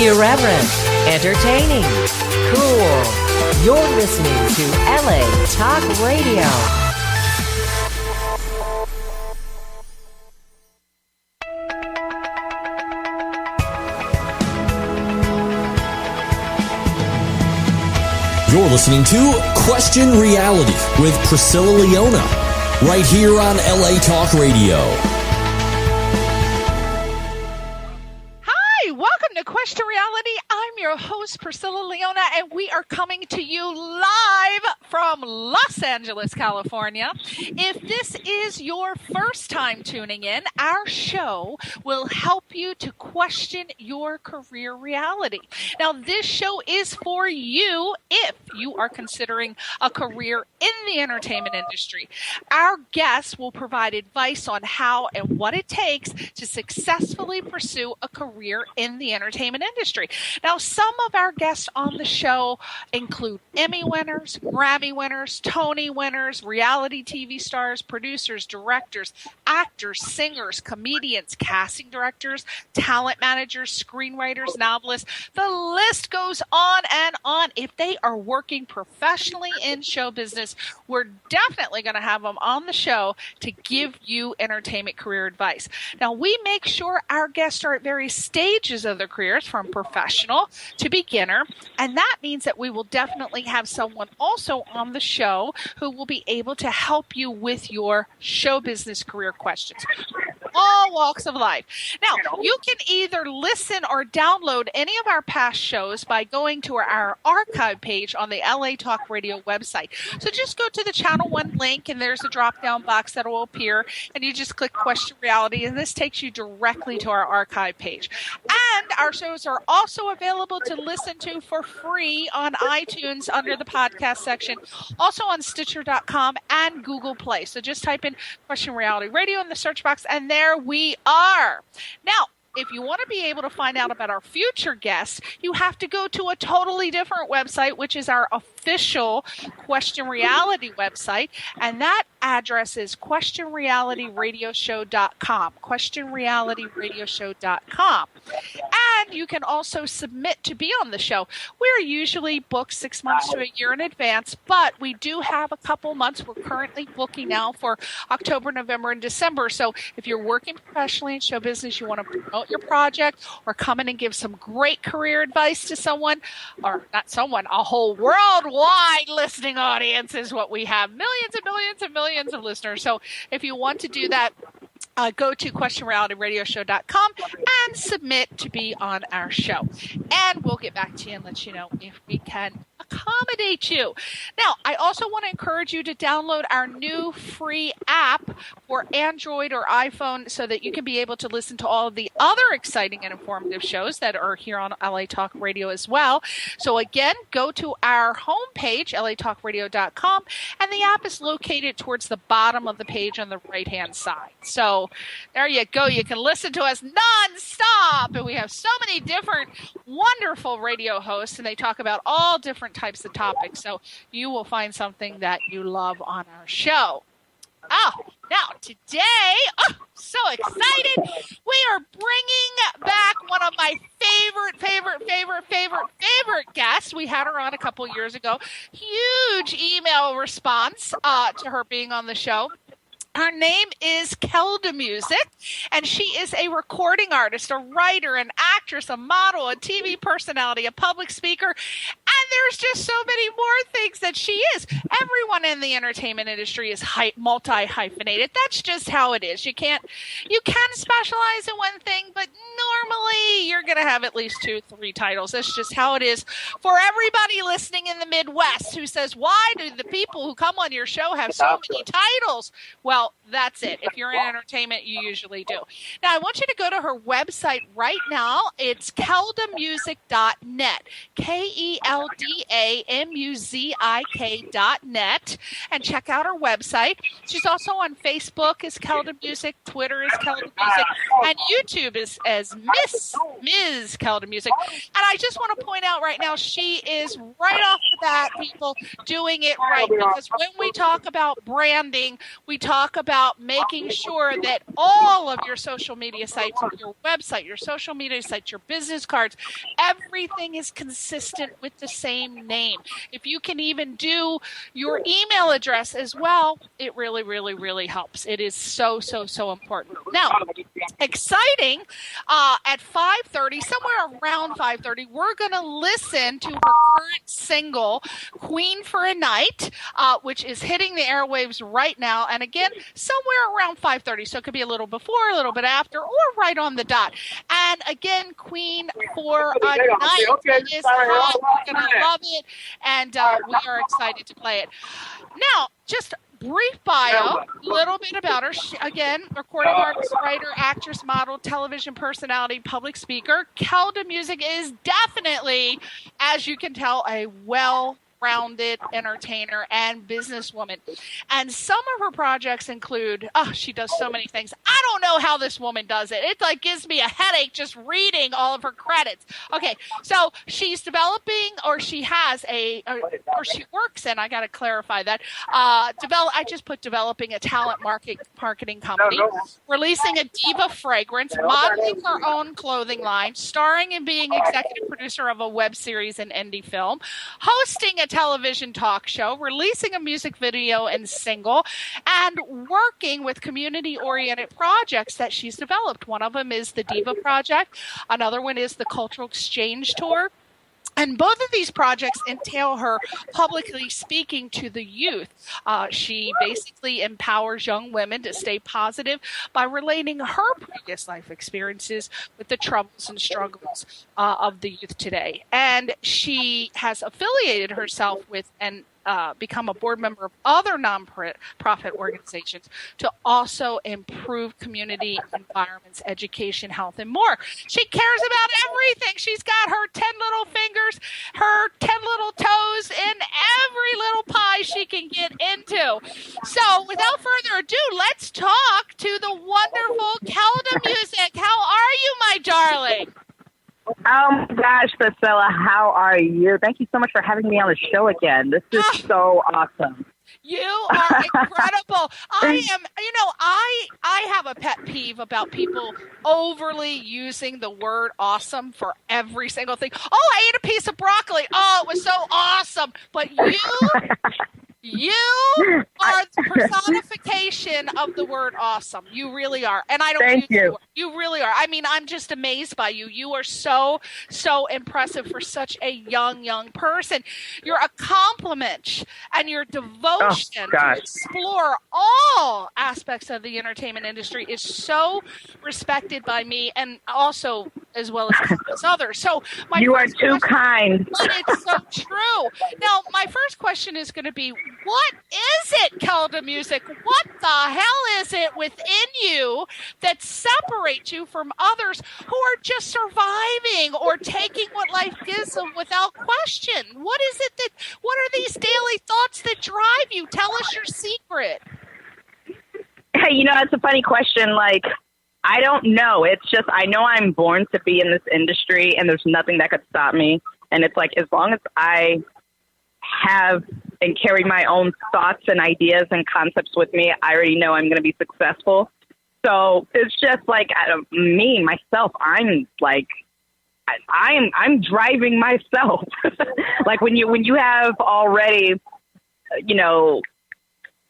Irreverent, entertaining, cool. You're listening to LA Talk Radio. You're listening to Question Reality with Priscilla Leona, right here on LA Talk Radio. Hi, welcome to Question Reality. I'm your host, Priscilla Leona, and we are coming to you live from Los Angeles, California. If this is your first time tuning in, our show will help you to question your career reality. Now, this show is for you if you are considering a career in the entertainment industry. Our guests will provide advice on how and what it takes to successfully pursue a career in the entertainment industry. Now, some of our guests on the show include Emmy winners, Grammy winners, Tony winners, reality TV stars, producers, directors, actors, singers, comedians, casting directors, talent managers, screenwriters, novelists. The list goes on and on. If they are working professionally in show business, we're definitely going to have them on the show to give you entertainment career advice. Now, we make sure our guests are at various stages of their careers, from professional to beginner, and that means that we will definitely have someone also on the show who will be able to help you with your show business career questions. All walks of life. Now, you can either listen or download any of our past shows by going to our archive page on the LA Talk Radio website. So just go to the Channel 1 link, and there's a drop-down box that will appear, and you just click Question Reality, and this takes you directly to our archive page. And our shows are also available to listen to for free on iTunes under the podcast section, also on Stitcher.com and Google Play. So just type in Question Reality Radio in the search box, and there we are. Now, if you want to be able to find out about our future guests, you have to go to a totally different website, which is our official Question Reality website, and that address is questionrealityradioshow.com, questionrealityradioshow.com. And you can also submit to be on the show. We're usually booked 6 months to a year in advance, but we do have a couple months. We're currently booking now for October, November, and December. So if you're working professionally in show business, you want to promote your project or come in and give some great career advice to someone, or not someone, a whole worldwide listening audience is what we have. Millions and millions and millions of listeners. So if you want to do that, go to questionrealityradioshow.com and submit to be on our show. And we'll get back to you and let you know if we can accommodate you. Now, I also want to encourage you to download our new free app for Android or iPhone so that you can be able to listen to all of the other exciting and informative shows that are here on LA Talk Radio as well. So again, go to our homepage, latalkradio.com, and the app is located towards the bottom of the page on the right-hand side. So there you go. You can listen to us nonstop, and we have so many different wonderful radio hosts, and they talk about all different types of topics. So you will find something that you love on our show. Oh, now today, so excited. We are bringing back one of my favorite guests. We had her on a couple years ago. Huge email response to her being on the show. Her name is Keldamuzik, and she is a recording artist, a writer, an actress, a model, a TV personality, a public speaker, and there's just so many more things that she is. Everyone in the entertainment industry is multi-hyphenated. That's just how it is. You can specialize in one thing, but normally you're going to have at least 2-3 titles. That's just how it is for everybody listening in the Midwest who says, why do the people who come on your show have so many titles? Well, that's it. If you're in entertainment, you usually do. Now, I want you to go to her website right now. It's keldamuzik.net, KELDAMUZIK.net. DAMUZIK.net, and check out her website. She's also on Facebook as Keldamuzik, Twitter is Keldamuzik, and YouTube is as Ms. Keldamuzik. And I just want to point out right now, she is right off the bat, people, doing it right. Because when we talk about branding, we talk about making sure that all of your social media sites, your website, your social media sites, your business cards, everything is consistent with the same name. If you can even do your email address as well, it really, really, really helps. It is so, so, so important. Now, exciting, at 5:30, somewhere around 5:30, we're going to listen to her current single, Queen for a Night, which is hitting the airwaves right now. And again, somewhere around 5:30. So it could be a little before, a little bit after, or right on the dot. And again, Queen for a Night is hot. We're going to love it. And we are excited to play it. Now, just brief bio, a little bit about her. She, again, recording artist, writer, actress, model, television personality, public speaker. Keldamuzik is definitely, as you can tell, a well-rounded entertainer and businesswoman. And some of her projects include, she does so many things. I don't know how this woman does it. It like gives me a headache just reading all of her credits. Okay, so she's developing, or she has or she works in, I got to clarify that, I just put developing a talent marketing company, releasing a diva fragrance, modeling her own clothing line, starring and being executive producer of a web series and indie film, hosting a television talk show, releasing a music video and single, and working with community-oriented projects that she's developed. One of them is the Diva Project. Another one is the Cultural Exchange Tour. And both of these projects entail her publicly speaking to the youth. She basically empowers young women to stay positive by relating her previous life experiences with the troubles and struggles of the youth today. And she has affiliated herself with and become a board member of other nonprofit organizations to also improve community environments, education, health, and more. She cares about everything. She's got her 10 little fingers, her 10 little toes in every little pie she can get into. So without further ado, let's talk to the wonderful Keldamuzik. How are you, my darling? Oh my gosh, Priscilla, how are you? Thank you so much for having me on the show again. This is so awesome. You are incredible. I have a pet peeve about people overly using the word awesome for every single thing. Oh, I ate a piece of broccoli. Oh, it was so awesome. But you are the personification of the word awesome. You really are. And I don't Thank you. You really are. I mean, I'm just amazed by you. You are so, so impressive for such a young person. Your accomplishment and your devotion to explore all aspects of the entertainment industry is so respected by me, and also as well as countless others. So you are too kind. But it's so true. Now, my first question is going to be, what is it, Keldamuzik? What the hell is it within you that separates you from others who are just surviving or taking what life gives them without question? What is it what are these daily thoughts that drive you? Tell us your secret. Hey, that's a funny question. Like, I don't know. It's just, I know I'm born to be in this industry and there's nothing that could stop me. And it's like, as long as I have and carry my own thoughts and ideas and concepts with me, I already know I'm going to be successful. So it's just like me, myself, I'm like, I'm driving myself. Like when you have already,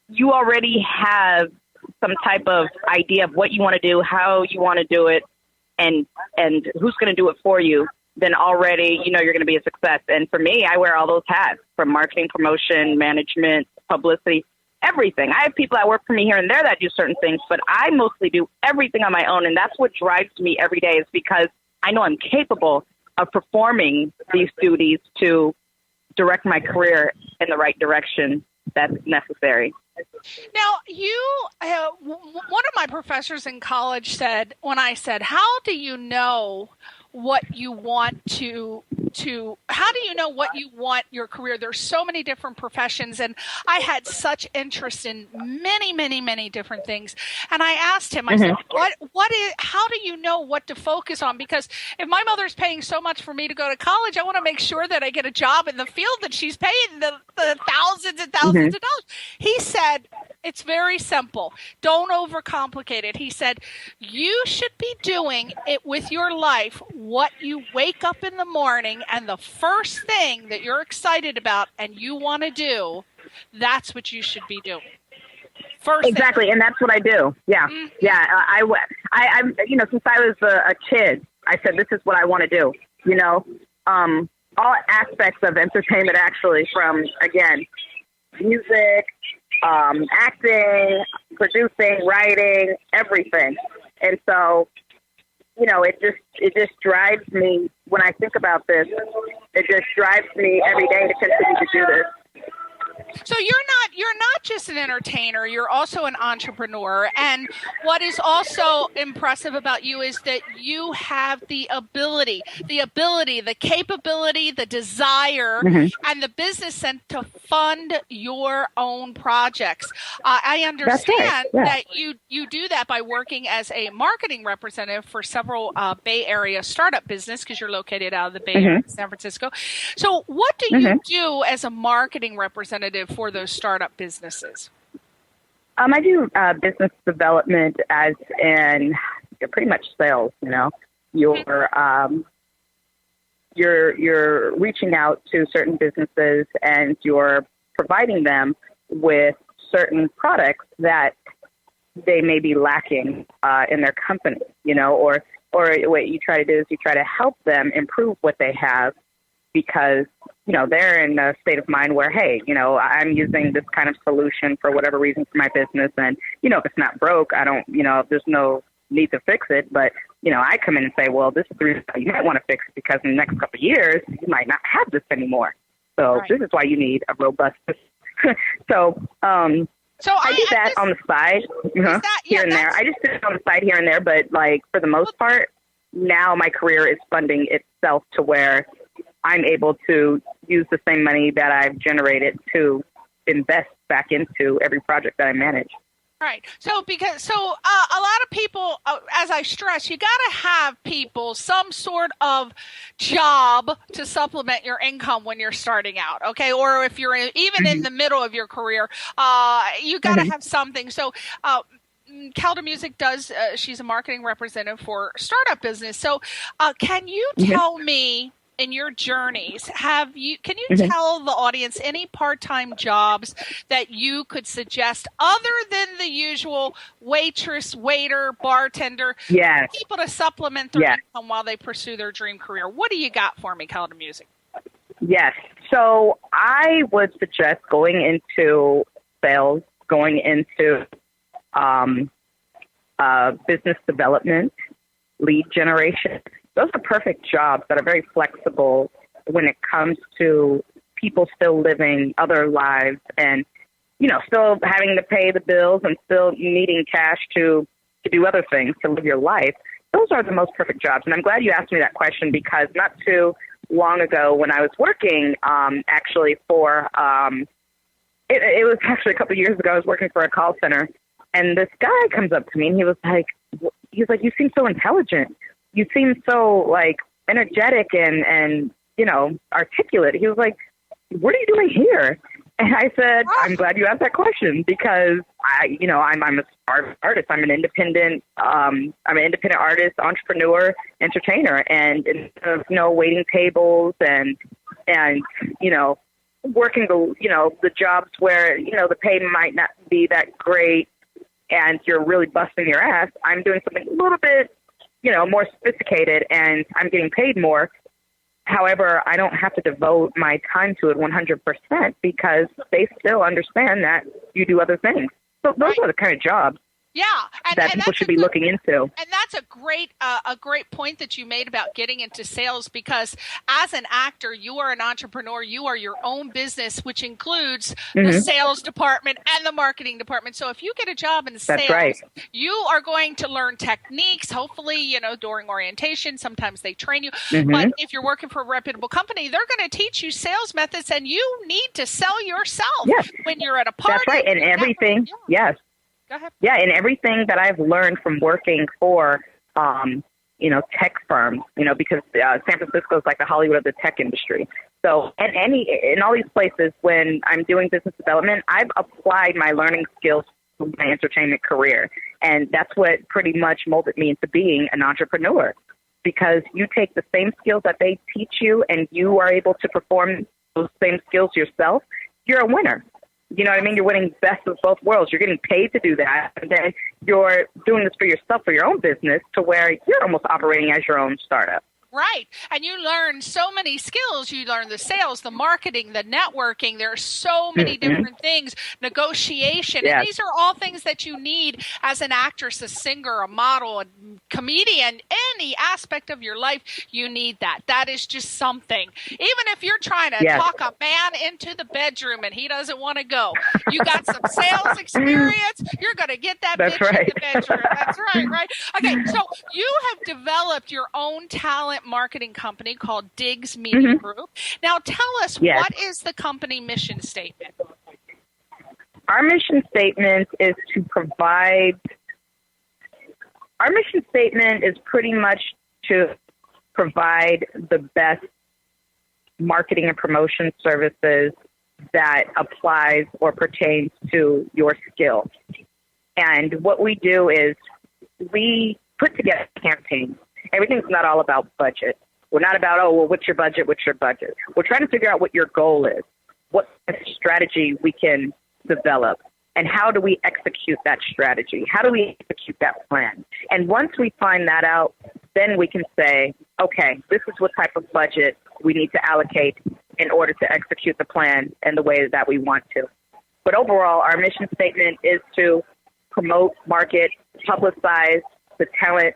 you already have some type of idea of what you want to do, how you want to do it, and who's going to do it for you, then already, you're going to be a success. And for me, I wear all those hats, from marketing, promotion, management, publicity, everything. I have people that work for me here and there that do certain things, but I mostly do everything on my own. And that's what drives me every day, is because I know I'm capable of performing these duties to direct my career in the right direction that's necessary. Now, one of my professors in college said, when I said, how do you know what you want to what you want your career? There's so many different professions, and I had such interest in many, many, many different things. And I asked him, I said, how do you know what to focus on? Because if my mother's paying so much for me to go to college, I want to make sure that I get a job in the field that she's paying the thousands and thousands of dollars. He said, it's very simple. Don't overcomplicate it. He said, you should be doing it with your life, what you wake up in the morning and the first thing that you're excited about and you want to do, that's what you should be doing. First exactly, and that's what I do. Yeah, yeah. I since I was a kid, I said, this is what I want to do. All aspects of entertainment, actually, from, again, music, acting, producing, writing, everything. And so, it just drives me when I think about this. It just drives me every day to continue to do this. So you're not just an entertainer, you're also an entrepreneur. And what is also impressive about you is that you have the ability, the capability, the desire, and the business sense to fund your own projects. I understand that you do that by working as a marketing representative for several Bay Area startup business, because you're located out of the Bay Area, San Francisco. So what do you do as a marketing representative for those startup businesses? I do business development as in pretty much sales. You're reaching out to certain businesses and you're providing them with certain products that they may be lacking in their company. Or what you try to do is you try to help them improve what they have, because they're in a state of mind where, hey, I'm using this kind of solution for whatever reason for my business. And, if it's not broke, I don't, there's no need to fix it. But, I come in and say, well, this is the reason you might want to fix it, because in the next couple of years, you might not have this anymore. So This is why you need a robust system. So I do that on the side here and there. I just do it on the side here and there. But, for the most part, now my career is funding itself to where I'm able to use the same money that I've generated to invest back into every project that I manage. Right. So a lot of people, as I stress, you got to have people some sort of job to supplement your income when you're starting out. Okay. Or if you're even in the middle of your career, you got to have something. So, Keldamuzik does, she's a marketing representative for startup business. So, can you tell me, in your journeys, can you tell the audience any part-time jobs that you could suggest other than the usual waitress, waiter, bartender, people to supplement their income while they pursue their dream career? What do you got for me, Keldamuzik? Yes. So I would suggest going into sales, going into business development, lead generation. Those are perfect jobs that are very flexible when it comes to people still living other lives and, still having to pay the bills and still needing cash to do other things, to live your life. Those are the most perfect jobs. And I'm glad you asked me that question, because not too long ago when I was working actually for, it was actually a couple of years ago, I was working for a call center. And this guy comes up to me and he was like, you seem so intelligent. You seem so energetic and articulate. He was like, what are you doing here? And I said, I'm glad you asked that question, because I'm a artist. I'm an independent artist, entrepreneur, entertainer. And instead of, waiting tables and working the jobs where, the pay might not be that great and you're really busting your ass, I'm doing something a little bit, more sophisticated, and I'm getting paid more. However, I don't have to devote my time to it 100% because they still understand that you do other things. So those are the kind of jobs Yeah, that people should be looking into. And that's a great point that you made about getting into sales, because as an actor, you are an entrepreneur. You are your own business, which includes the sales department and the marketing department. So if you get a job in sales, you are going to learn techniques, hopefully, during orientation. Sometimes they train you. But if you're working for a reputable company, they're going to teach you sales methods, and you need to sell yourself when you're at a party. That's right. And everything, yes. Go ahead. Yeah, and everything that I've learned from working for, tech firms, because San Francisco is like the Hollywood of the tech industry. So in all these places, when I'm doing business development, I've applied my learning skills to my entertainment career. And that's what pretty much molded me into being an entrepreneur, because you take the same skills that they teach you and you are able to perform those same skills yourself, you're a winner. You know what I mean? You're winning best of both worlds. You're getting paid to do that. And then you're doing this for yourself, for your own business, to where you're almost operating as your own startup. Right. And you learn so many skills. You learn the sales, the marketing, the networking. There are so many different things, negotiation. Yes. And these are all things that you need as an actress, a singer, a model, a comedian, any aspect of your life. You need that. That is just something. Even if you're trying to talk a man into the bedroom and he doesn't want to go, you got some sales experience, you're going to get that bitch in the bedroom. That's right. Okay. So you have developed your own talent marketing company called Diggs Media Group. Now tell us, what is the company mission statement? Our mission statement is pretty much to provide the best marketing and promotion services that applies or pertains to your skill. And what we do is we put together campaigns. Everything's not all about budget. We're not about, what's your budget? What's your budget? We're trying to figure out what your goal is, what strategy we can develop, and how do we execute that strategy? How do we execute that plan? And once we find that out, then we can say, okay, this is what type of budget we need to allocate in order to execute the plan in the way that we want to. But overall, our mission statement is to promote, market, publicize the talent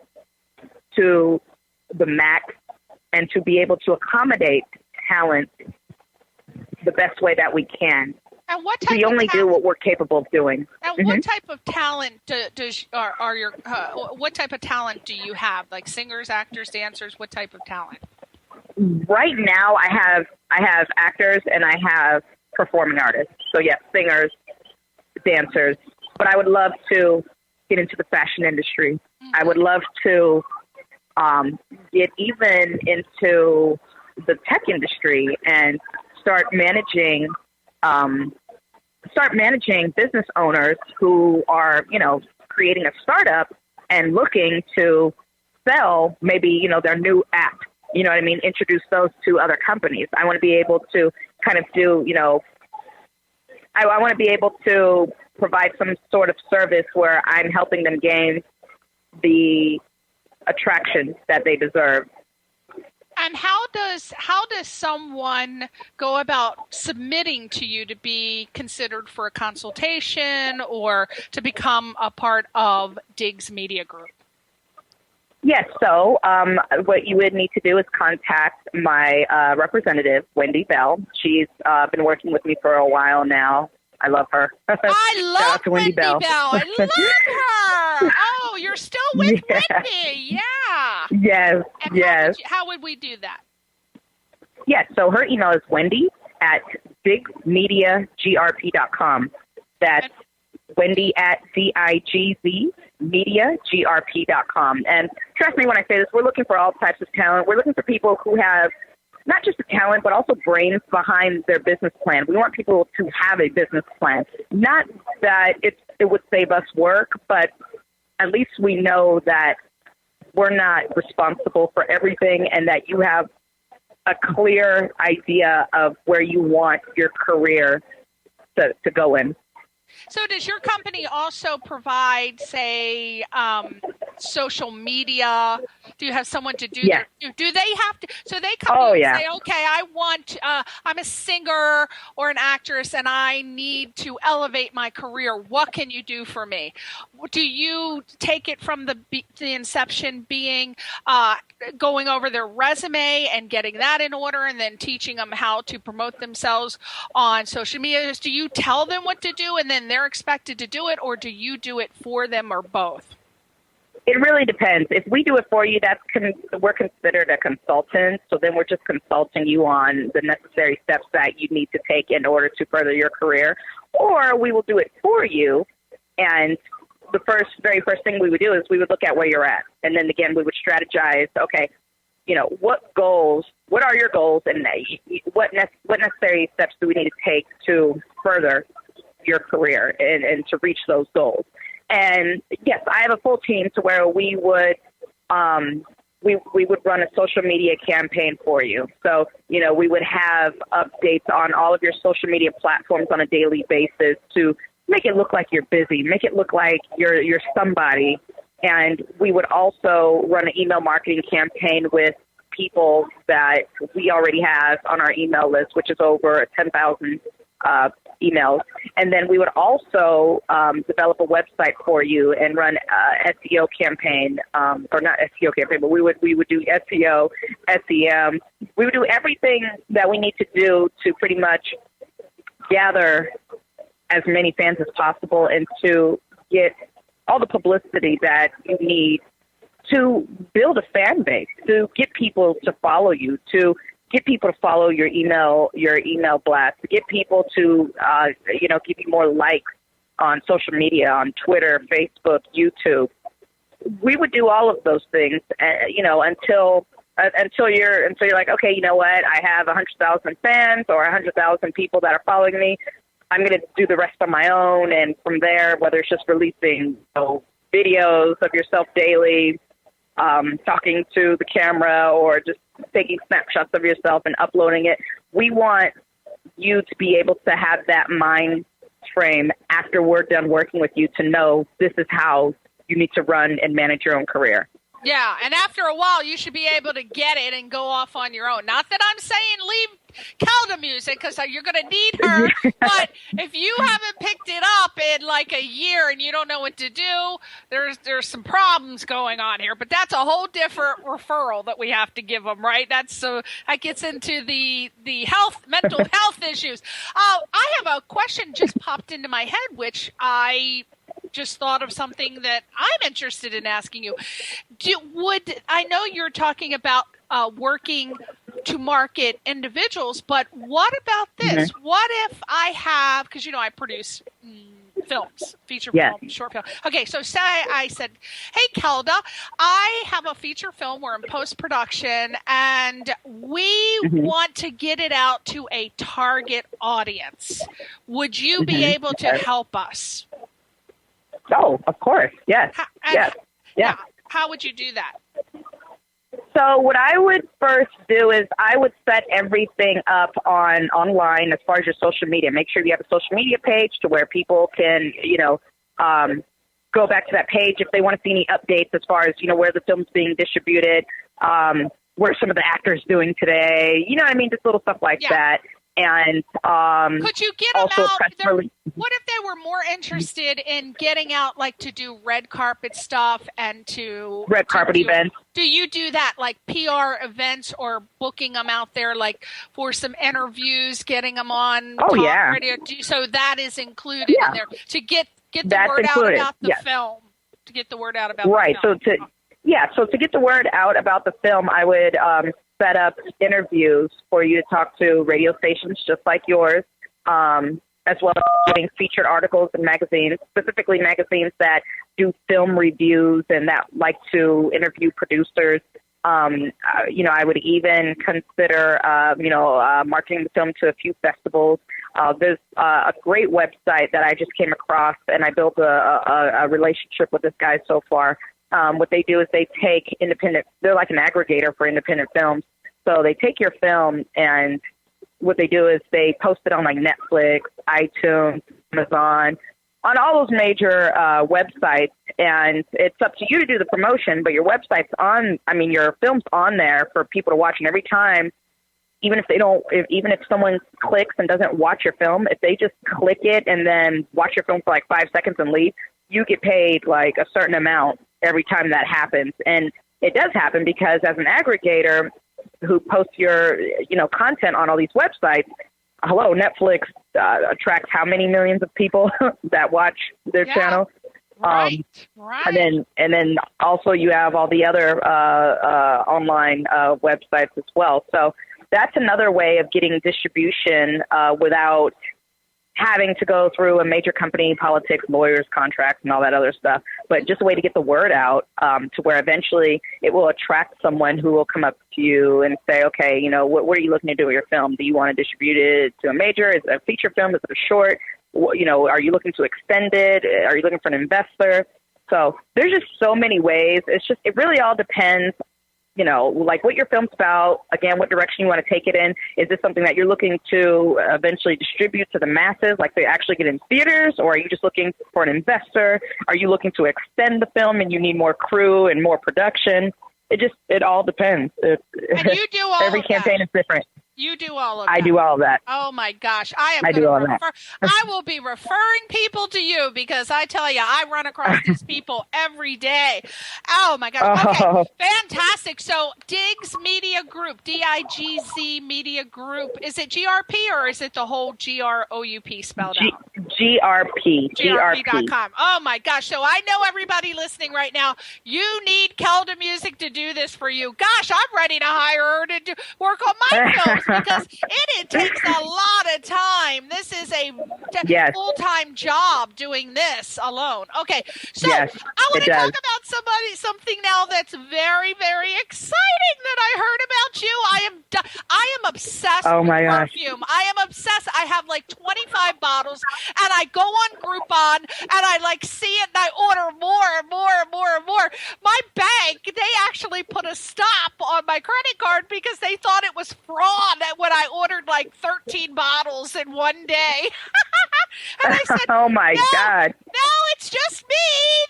to the max, and to be able to accommodate talent the best way that we can. And what type we only do what we're capable of doing. And what type of talent what type of talent do you have? Like singers, actors, dancers? What type of talent? Right now, I have actors and I have performing artists. So yes, singers, dancers. But I would love to get into the fashion industry. I would love to get even into the tech industry and start managing business owners who are, creating a startup and looking to sell maybe, their new app, introduce those to other companies. I want to be able to kind of do, I want to be able to provide some sort of service where I'm helping them gain the attraction that they deserve. And how does someone go about submitting to you to be considered for a consultation or to become a part of Diggs Media Group? Yes. So what you would need to do is contact my representative, Wendy Bell. She's been working with me for a while now. I love her. I love Wendy Bell. I love her. Oh, you're still with Wendy. Yeah. Yes. And yes. How would we do that? Yes. So her email is wendy@diggsmediagrp.com. That's Wendy at DIGZmediagrp.com. And trust me when I say this, we're looking for all types of talent. We're looking for people who have not just the talent, but also brains behind their business plan. We want people to have a business plan. Not that it would save us work, but at least we know that we're not responsible for everything and that you have a clear idea of where you want your career to go in. So does your company also provide, say, social media? Do you have someone to do that? Do they have to? So they come and say, okay, I'm a singer or an actress and I need to elevate my career. What can you do for me? do you take it from the inception being going over their resume and getting that in order and then teaching them how to promote themselves on social media? Do you tell them what to do and then they're expected to do it, or do you do it for them, or both? It really depends. If we do it for you, we're considered a consultant. So then we're just consulting you on the necessary steps that you need to take in order to further your career. Or we will do it for you. And the very first thing we would do is we would look at where you're at. And then again, we would strategize, okay, what are your goals, and what necessary steps do we need to take to further your career and to reach those goals. And yes, I have a full team to where we would run a social media campaign for you. So, we would have updates on all of your social media platforms on a daily basis to make it look like you're busy, make it look like you're somebody. And we would also run an email marketing campaign with people that we already have on our email list, which is over 10,000 emails. And then we would also develop a website for you and run a SEO campaign, or not SEO campaign, but we would do SEO, SEM. We would do everything that we need to do to pretty much gather as many fans as possible and to get all the publicity that you need to build a fan base, to get people to follow you, to get people to follow your email blast, to get people to, give you more likes on social media, on Twitter, Facebook, YouTube. We would do all of those things, until you're like, okay, you know what? I have 100,000 fans or 100,000 people that are following me. I'm going to do the rest on my own. And from there, whether it's just releasing videos of yourself daily, talking to the camera, or just taking snapshots of yourself and uploading it, we want you to be able to have that mind frame after we're done working with you to know this is how you need to run and manage your own career. Yeah, and after a while, you should be able to get it and go off on your own. Not that I'm saying leave Keldamuzik, because you're going to need her, but if you haven't picked it up in like a year and you don't know what to do, there's some problems going on here. But that's a whole different referral that we have to give them, right? That gets into the mental health issues. I have a question just popped into my head, which I just thought of something that I'm interested in asking you. I know you're talking about working to market individuals, but what about this? Mm-hmm. What if I have, because I produce films, feature film, short film. Okay, so say I said, hey, Kelda, I have a feature film. We're in post-production, and we want to get it out to a target audience. Would you be able to help us? Oh, of course. Yes. Yeah. How would you do that? So what I would first do is I would set everything up online as far as your social media. Make sure you have a social media page to where people can, go back to that page if they want to see any updates as far as, where the film's being distributed, where some of the actors doing today, just little stuff like that. And could you get them out? What if they were more interested in getting out, like to do red carpet stuff and to red carpet events? Do you do that, like PR events, or booking them out there, like for some interviews, getting them on talk radio? So that is included in there to get the word out about the film. To get the word out about the film. So to get the word out about the film, I would set up interviews for you to talk to radio stations just like yours, as well as getting featured articles in magazines, specifically magazines that do film reviews and that like to interview producers. I would even consider, marketing the film to a few festivals. There's a great website that I just came across, and I built a relationship with this guy so far. What they do is they take they're like an aggregator for independent films. So they take your film, and what they do is they post it on like Netflix, iTunes, Amazon, on all those major websites. And it's up to you to do the promotion, but your website's your film's on there for people to watch. And every time, even if someone clicks and doesn't watch your film, if they just click it and then watch your film for like 5 seconds and leave, you get paid like a certain amount every time that happens. And it does happen because as an aggregator who posts your, content on all these websites, hello, Netflix attracts how many millions of people that watch their channel? Right. And then also you have all the other online websites as well. So that's another way of getting distribution without having to go through a major company, politics, lawyers, contracts, and all that other stuff. But just a way to get the word out to where eventually it will attract someone who will come up to you and say, okay, what are you looking to do with your film? Do you want to distribute it to a major? Is it a feature film? Is it a short? Are you looking to extend it? Are you looking for an investor? So there's just so many ways. It really all depends, like what your film's about, again, what direction you want to take it in. Is this something that you're looking to eventually distribute to the masses, like they actually get in theaters, or are you just looking for an investor? Are you looking to extend the film and you need more crew and more production? It all depends. And you do all every of campaign that. is different. You do all of that. I do all of that. Oh my gosh. I will be referring people to you because I tell you, I run across these people every day. Oh my gosh. Okay. Fantastic. So Diggs Media Group, DIGZ Media Group. Is it GRP or is it the whole GROUP spelled out? GRP. GRP.com. Oh my gosh. So I know everybody listening right now, you need Keldamuzik to do this for you. Gosh, I'm ready to hire her to work on my films. Because it takes a lot of time. This is a full-time job doing this alone. Okay, so I want to talk about something now that's very, very exciting that I heard about you. I am obsessed with perfume. I am obsessed. I have like 25 bottles, and I go on Groupon, and I see it, and I order more and more and more and more. My bank, they actually put a stop on my credit card because they thought it was fraud when I ordered like 13 bottles in one day. And I said, oh my God. No, it's just me.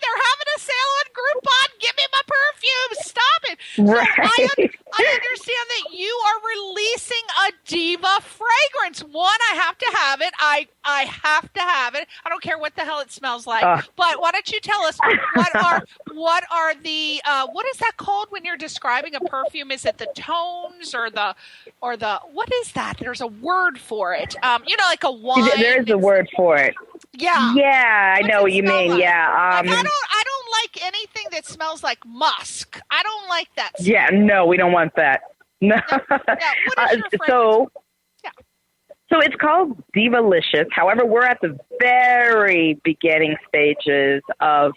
They're having a sale on Groupon. Give me my perfume. Stop it. Right. So I understand that you are releasing a Diva fragrance. One, I have to have it. I have to have it. I don't care what the hell it smells like. But why don't you tell us what are the what is that called when you're describing a perfume? Is it the tones or the what is that? There's a word for it. Like a wine. There is a word for it. Yeah. Yeah, I know what you mean. Like? Yeah. I don't like anything that smells like musk. I don't like that smell. Yeah, no, we don't want that. No. What is your fragrance? So it's called Divalicious. However, we're at the very beginning stages of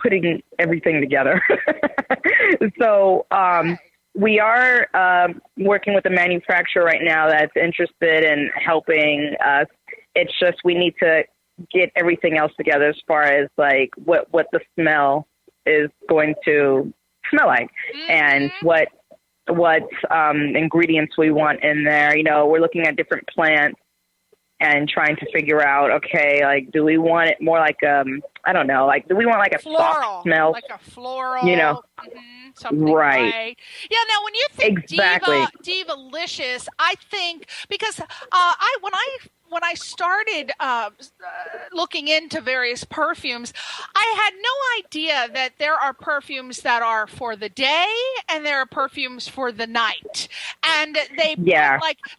putting everything together. So we are working with a manufacturer right now that's interested in helping us. It's just we need to get everything else together as far as like what the smell is going to smell like and what ingredients we want in there. We're looking at different plants and trying to figure out, okay, like, do we want it more like, I don't know, like, do we want like a floral, soft smell? Like a floral, something right. Yeah, now when you think exactly. Divalicious, I think, because when I started looking into various perfumes, I had no idea that there are perfumes that are for the day and there are perfumes for the night. And they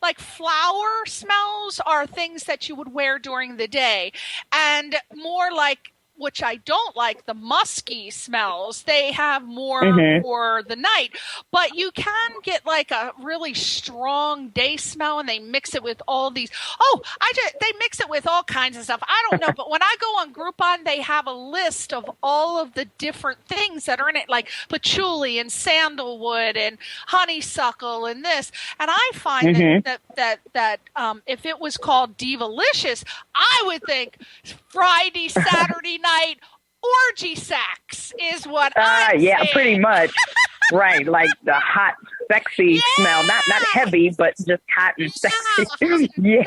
like flower smells are things that you would wear during the day, and more like, which I don't like, the musky smells. They have more for the night. But you can get like a really strong day smell, and they mix it with all these. They mix it with all kinds of stuff. I don't know. But when I go on Groupon, they have a list of all of the different things that are in it, like patchouli and sandalwood and honeysuckle and this. And I find that if it was called Divalicious, I would think Friday, Saturday night orgy sex is what I'm saying. Pretty much. Right, like the hot sexy smell. Not heavy, but just hot and sexy. Yeah.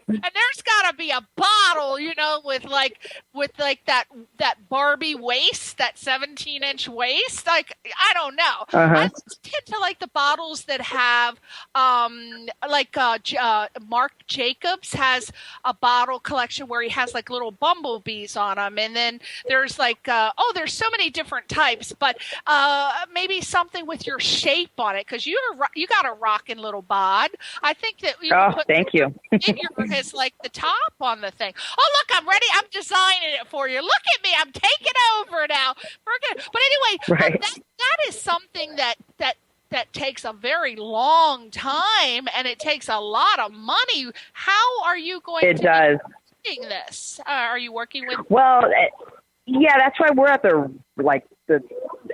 And there's got to be a bottle, with that Barbie waist, that 17-inch waist. Like, I don't know. I tend to like the bottles that have, Marc Jacobs has a bottle collection where he has like little bumblebees on them, and then there's there's so many different types, but maybe something with your shape on it, because you got a rocking little bod. I think that thank you. Is like the top on the thing. Oh, look, I'm ready. I'm designing it for you. Look at me. I'm taking over now. But anyway, that is something that takes a very long time, and it takes a lot of money. How are you going to be doing this? Are you working with? Well, yeah, that's why we're at the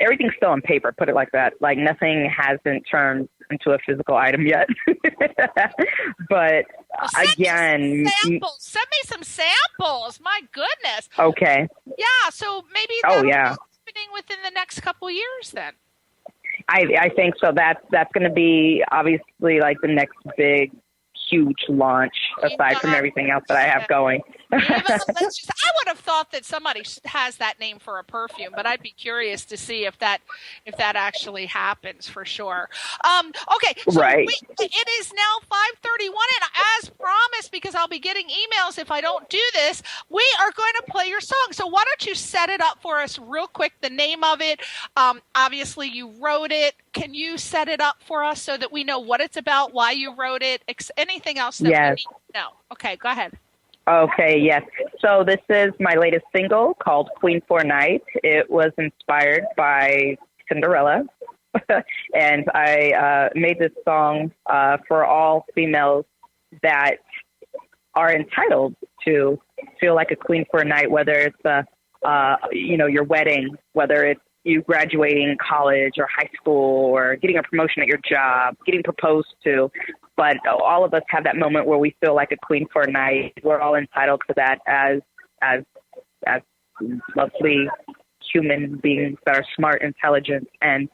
everything's still on paper. Put it like that. Like, nothing hasn't turned into a physical item yet. But send me some samples. My goodness. Okay. Yeah. So maybe that'll be happening within the next couple of years then. I think so. That's going to be obviously like the next big, huge launch aside from everything else that I have going. I would have thought that somebody has that name for a perfume, but I'd be curious to see if that actually happens for sure. Okay, so it is now 5:31, and as promised, because I'll be getting emails if I don't do this, we are going to play your song. So why don't you set it up for us real quick? The name of it. Obviously, you wrote it. Can you set it up for us so that we know what it's about, why you wrote it, anything else that we need to know? Okay, go ahead. Okay, yes. So this is my latest single called Queen for a Night. It was inspired by Cinderella. And I made this song for all females that are entitled to feel like a queen for a night, whether it's, your wedding, whether it's you graduating college or high school or getting a promotion at your job, getting proposed to. But all of us have that moment where we feel like a queen for a night. We're all entitled to that as lovely human beings that are smart, intelligent, and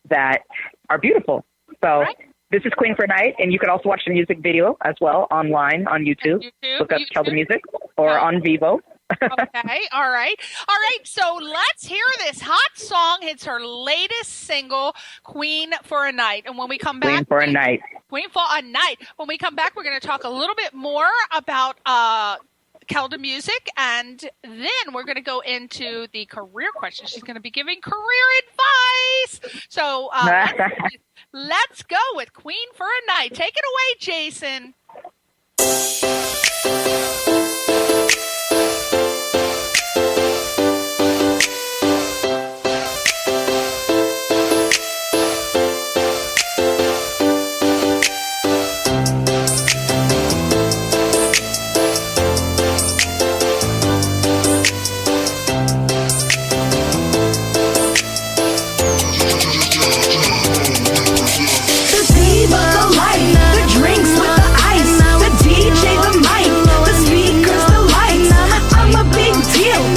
that are beautiful. So this is Queen for a Night, and you can also watch the music video as well online on YouTube. Look up Keldamuzik or on Vivo. Okay, all right. So let's hear this hot song. It's her latest single, Queen for a Night. And when we come back, Queen for a Night. When we come back, we're going to talk a little bit more about Keldamuzik, and then we're going to go into the career question. She's going to be giving career advice. So let's go with Queen for a Night. Take it away, Jason. I'm a big deal. Believe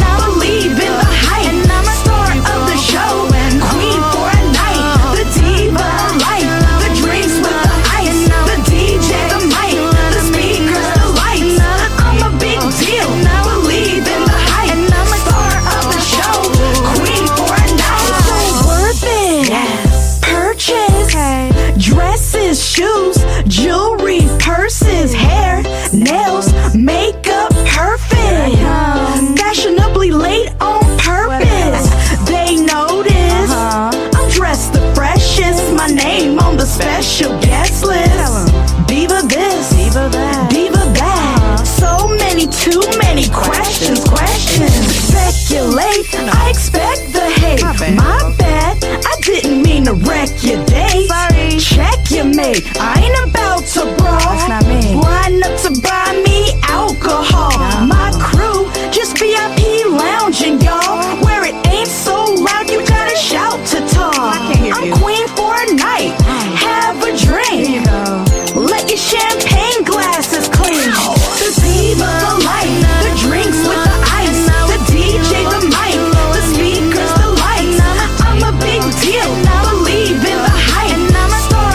in the hype.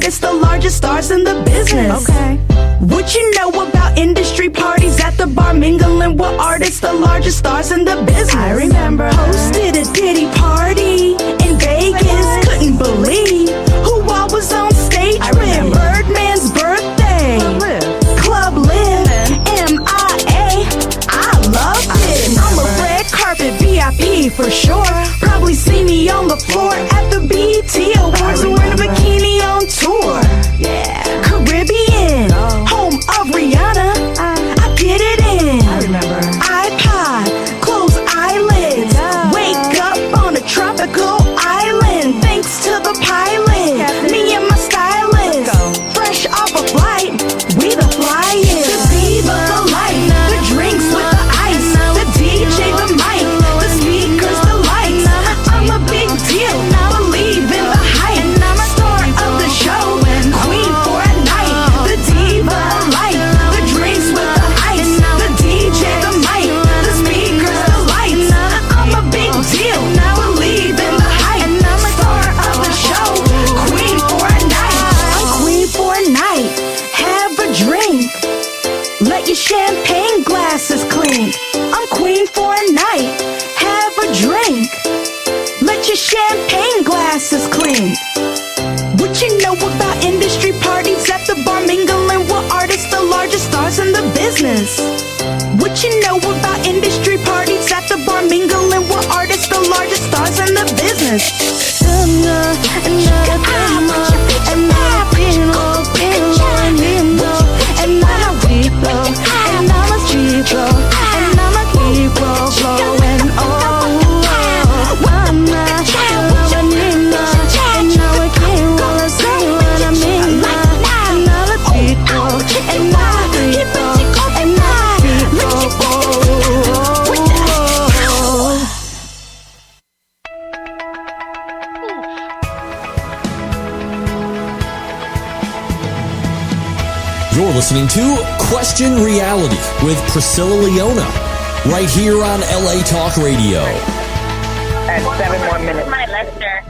artists, the largest stars in the business. Okay. What you know about industry parties at the bar mingling with artists, the largest stars in the business? I remember. Hosted a Diddy party in Vegas. Couldn't believe who all was on stage I with. remember. Birdman's birthday. Club Live. MIA. I love it. I'm a red carpet VIP for sure. Probably see me on the floor at the BET Awards wearing a bikini on tour. Yeah. Caribbean, home of Rihanna. I get it in. I remember. iPod, close eyelids. Wake up on a tropical island. Thanks to the pilot. Me and my stylist. Fresh off a flight. We the flyest. The diva, the light. The drinks with the ice. The DJ, the mic. The speakers, the lights. I'm a big deal. Believe in the hype. Star of the show. Queen for a night. The diva, the light. The drinks with the ice. The DJ, the mic. The speakers, the lights. I'm a big deal. Believe in the hype. Star of the show. Queen for a night. I'm queen for a night. Have a drink. Let your champagne glasses clink. I'm queen for a night. Have a drink. Let your champagne glasses clink. What you know about industry parties at the bar mingling with artists, the largest stars in the business? What you know about industry parties at the bar mingling with artists, the largest stars in the business? You're listening to Question Reality with Priscilla Leona, right here on LA Talk Radio. And 7 more minutes. My Lester.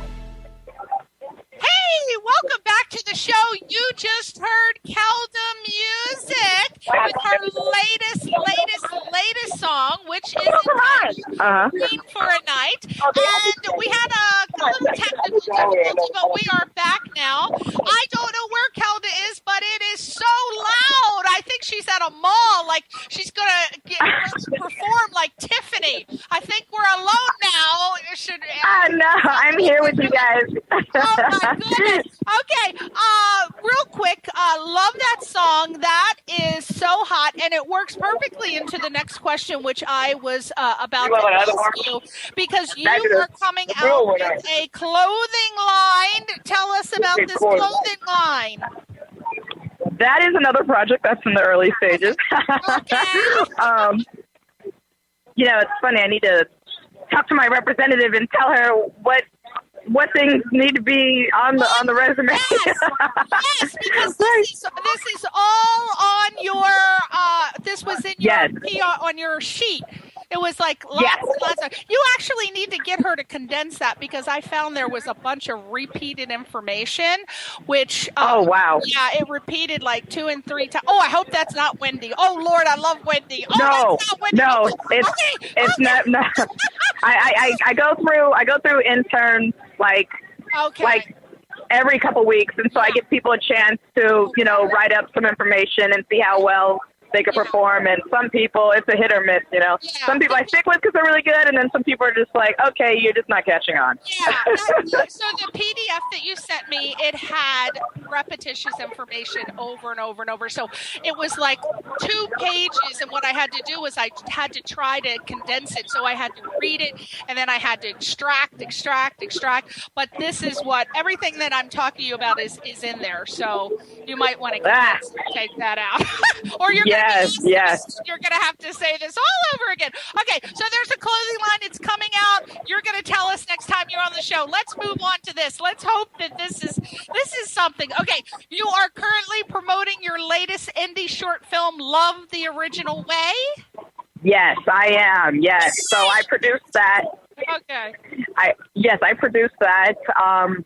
Hey, welcome back to the show. You just heard Keldamuzik with her latest song, which is entitled Queen for a Night. And we had a little technical difficulty, but we are back now. I don't know where Kelda is, but it is so loud. I think she's at a mall, like she's going to perform like Tiffany. I think we're alone now. No, I'm here with you guys. Oh my goodness. Okay, real quick, love that song. That is so hot, and it works perfectly into the next question, which I was about to ask you, because you are coming out with a clothing line. Tell us about this clothing line. That is another project that's in the early stages. Okay. It's funny. I need to talk to my representative and tell her what things need to be on the resume. Yes, because this is all on your. This was in your PR, on your sheet. It was like lots of. You actually need to get her to condense that, because I found there was a bunch of repeated information, which oh wow, yeah, it repeated like 2 and 3 times. Oh, I hope that's not Wendy. Oh Lord, I love Wendy. Oh, no, that's not Wendy. No, it's not. No. I go through interns like every couple weeks, and so I give people a chance to write up some information and see how well they could perform. And some people, it's a hit or miss, Some people I stick with because they're really good, and then some people are just like, okay, you're just not catching on. Yeah. So the PDF that you sent me, it had repetitious information over and over and over. So it was like 2 pages, and what I had to do was I had to try to condense it. So I had to read it, and then I had to extract. But this is what everything that I'm talking to you about is in there. So you might want to take that out, or you're yes. You're going to have to say this all over again. Okay, so there's a clothing line. It's coming out. You're going to tell us next time you're on the show. Let's move on to this. Let's hope that this is something. Okay, you are currently promoting your latest indie short film, Love the Original Way. Yes, I am. Yes. So I produced that. Okay. I produced that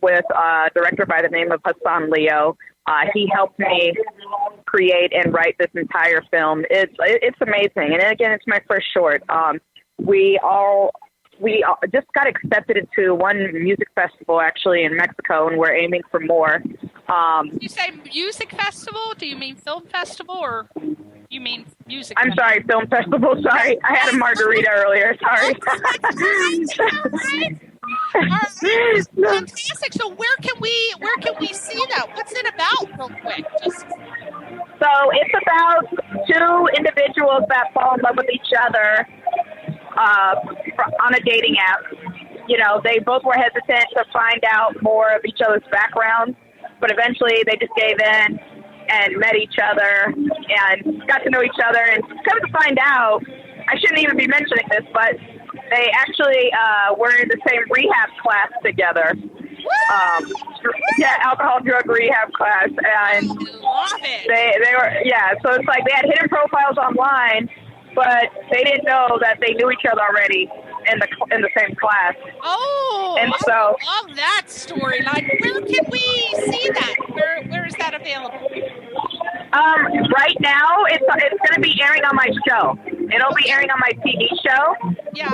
with a director by the name of Hassan Leo. He helped me create and write this entire film. It's amazing, and again, it's my first short. We just got accepted into one music festival actually in Mexico, and we're aiming for more. You say music festival? Do you mean film festival, or you mean music? I'm sorry, film festival. Sorry, I had a margarita earlier. Sorry. All right. Fantastic. So where can we see that? What's it about, real quick? So it's about two individuals that fall in love with each other on a dating app. You know, they both were hesitant to find out more of each other's backgrounds, but eventually they just gave in and met each other and got to know each other. And come to find out, I shouldn't even be mentioning this, but they actually were in the same rehab class together. Alcohol drug rehab class, and love it. They were so it's like they had hidden profiles online, but they didn't know that they knew each other already in the same class. Oh, and so I love that storyline. Where can we see that? Where is that available? Right now, it's going to be airing on my show. It'll be airing on my TV show,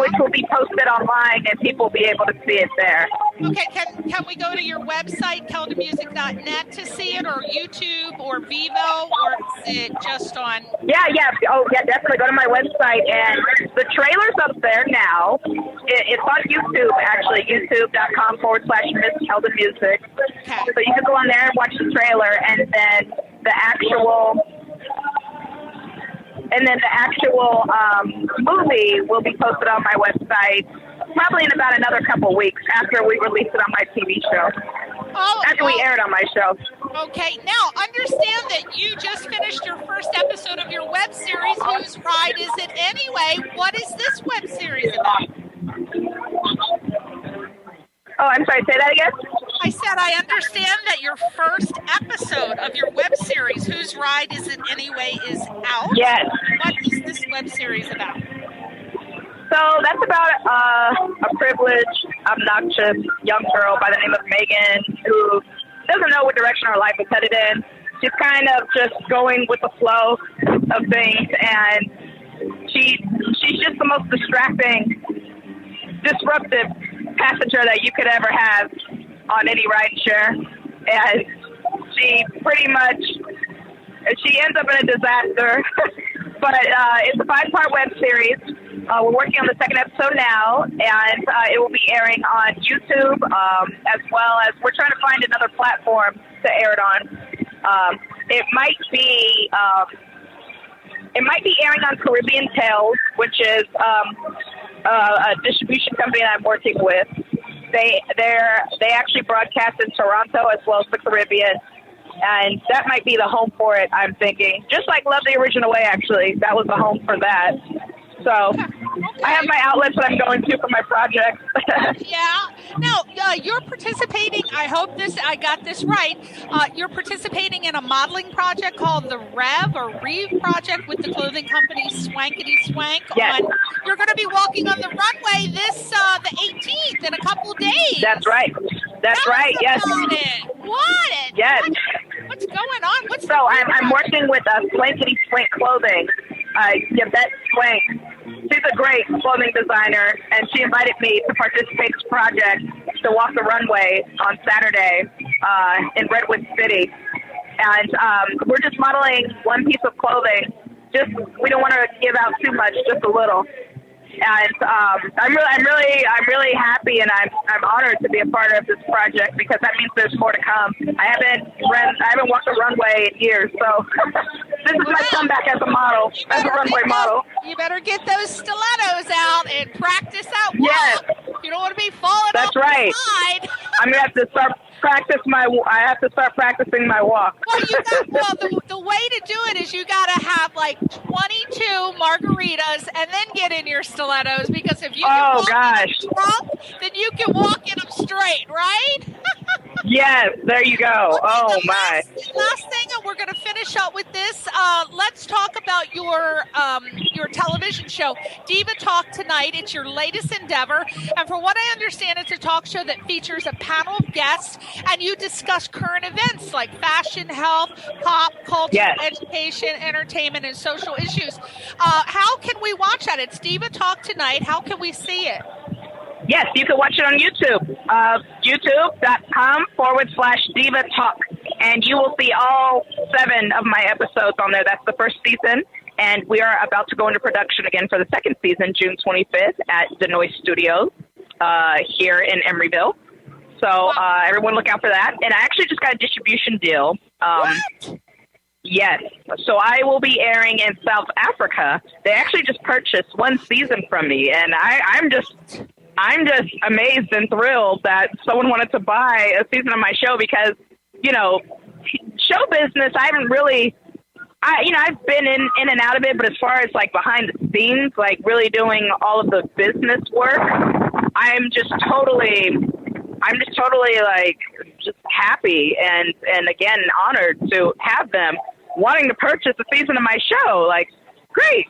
which will be posted online, and people will be able to see it there. Okay, can we go to your website, keldamuzik.net, to see it, or YouTube, or Vivo, or is it just on? Yeah. Oh, yeah, definitely. Go to my website, and the trailer's up there now. It's on YouTube, actually, youtube.com/Miss Keldamuzik. Okay. So you can go on there and watch the trailer, and then the actual movie will be posted on my website probably in about another couple weeks after we release it on my TV show. After we air it on my show. Okay, now understand that you just finished your first episode of your web series, Whose Ride Is It Anyway? What is this web series about? Oh, I'm sorry, say that again? I said I understand that your first episode of your web series, Whose Ride Is It Anyway, is out. Yes. What is this web series about? So that's about a privileged, obnoxious young girl by the name of Megan who doesn't know what direction her life is headed in. She's kind of just going with the flow of things, and she's just the most distracting, disruptive passenger that you could ever have on any ride and share. And she pretty much, she ends up in a disaster. But it's a 5-part web series. We're working on the second episode now, and it will be airing on YouTube, as well as we're trying to find another platform to air it on. It might be airing on Caribbean Tales, which is a distribution company that I'm working with. They actually broadcast in Toronto as well as the Caribbean, and that might be the home for it, I'm thinking. Just like Love the Original Way, actually. That was the home for that. So I have my outlets that I'm going to for my projects. Yeah. Now, you're participating, I hope I got this right, you're participating in a modeling project called the Reeve project with the clothing company Swankity Swank. Yes. You're going to be walking on the runway the 18th in a couple days. That's right. That's right, yes. What? Yes. What's going on? So I'm working with Swankity Swank Clothing. Yvette Swank. She's a great clothing designer, and she invited me to participate in this project to walk the runway on Saturday in Redwood City. And we're just modeling one piece of clothing. We don't want to give out too much, just a little. And I'm really happy, and I'm honored to be a part of this project because that means there's more to come. I haven't walked the runway in years, so this is my comeback as a model, as a runway model. You better get those stilettos out and practice that walk. Yes. You don't want to be falling That's off right. the side. I'm gonna have to start practicing my walk. Well, the way to do it is you got to have like 22 margaritas and then get in your stilettos, because if you can walk in them drunk, then you can walk in them straight, right? Yes, there you go. Oh, my. Last thing, and we're going to finish up with this. Let's talk about your television show, Diva Talk Tonight. It's your latest endeavor, and from what I understand, it's a talk show that features a panel of guests, and you discuss current events like fashion, health, pop, culture, Yes. education, entertainment, and social issues. How can we watch that? It's Diva Talk Tonight. How can we see it? Yes, you can watch it on YouTube, youtube.com/Diva Talk. And you will see all 7 of my episodes on there. That's the first season. And we are about to go into production again for the second season, June 25th at Denoise Studios here in Emeryville. So everyone look out for that. And I actually just got a distribution deal. What? Yes. So I will be airing in South Africa. They actually just purchased 1 season from me. And I'm just amazed and thrilled that someone wanted to buy a season of my show because, you know, show business, I haven't really, I've been in and out of it, but as far as like behind the scenes, like really doing all of the business work, I'm just totally like just happy and again, honored to have them wanting to purchase a season of my show. Like, great.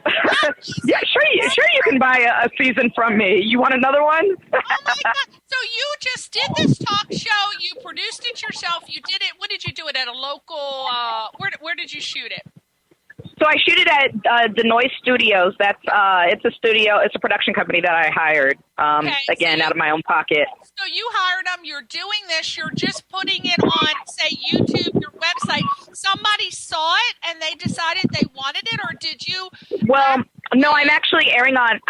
Yeah, sure you can buy a season from me. You want another one? Oh my God. So you just did this talk show. You produced it yourself. You did it. What did you do it at a local, where did you shoot it? So I shoot it at Denoise Studios. That's it's a studio. It's a production company that I hired. Again, out of my own pocket. So you hired them. You're doing this. You're just putting it on, say, YouTube, your website. Somebody saw it and they decided they wanted it, or did you? Well, no. I'm actually airing on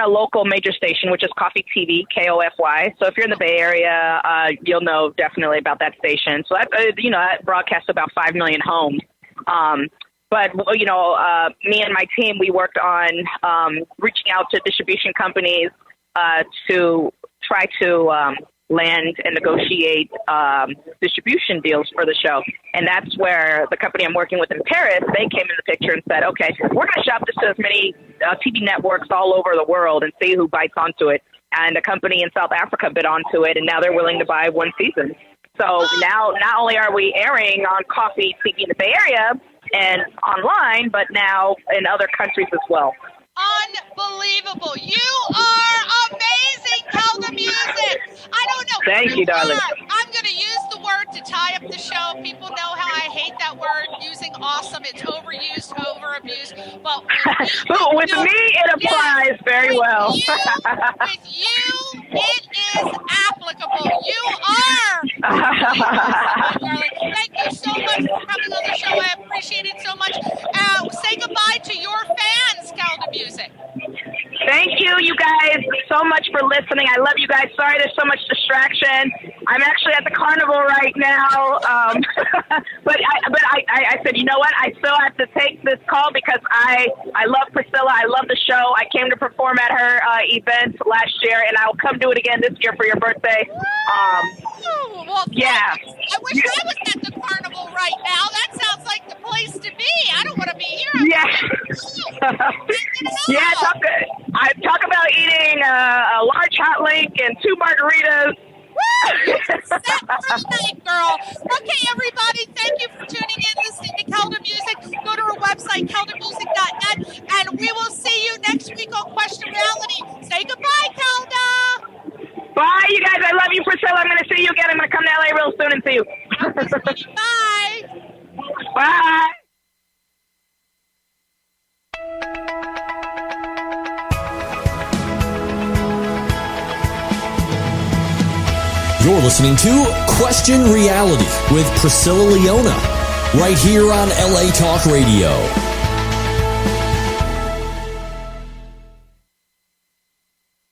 a local major station, which is Coffee TV, KOFY. So if you're in the Bay Area, you'll know definitely about that station. So that that broadcasts about 5 million homes. But, me and my team, we worked on reaching out to distribution companies to try to land and negotiate distribution deals for the show. And that's where the company I'm working with in Paris, they came in the picture and said, okay, we're going to shop this to as many TV networks all over the world and see who bites onto it. And a company in South Africa bid onto it, and now they're willing to buy 1 season. So now not only are we airing on Coffee TV in the Bay Area and online, but now in other countries as well. Unbelievable. You are amazing, Keldamuzik. I don't know. Thank you, darling. I'm going to use the word to tie up the show. People know how I hate that word, using awesome. It's overused, overabused. But with me, it applies very well. With you, it is applicable. You are. Thank you so much for coming on the show. I appreciate it so much. Say goodbye to your fans, Keldamuzik. Thank you guys, so much for listening. I love you guys. Sorry there's so much distraction. I'm actually at the carnival right now. But I said, you know what? I still have to take this call because I love Priscilla. I love the show. I came to perform at her event last year, and I'll come do it again this year for your birthday. Well, yeah. I wish I was at the carnival right now. That sounds like the place to be. I don't want to be here. Yeah. Yeah, talk about eating a large hot link and 2 margaritas. Woo! Set for the night, girl. Okay, everybody, thank you for tuning in, listening to Keldamuzik. Go to our website, keldamuzik.net, and we will see you next week on Question Reality. Say goodbye, Kelda. Bye, you guys. I love you, Priscilla. I'm going to see you again. I'm going to come to LA real soon and see you. Bye. Bye. You're listening to Question Reality with Priscilla Leona, right here on LA Talk Radio.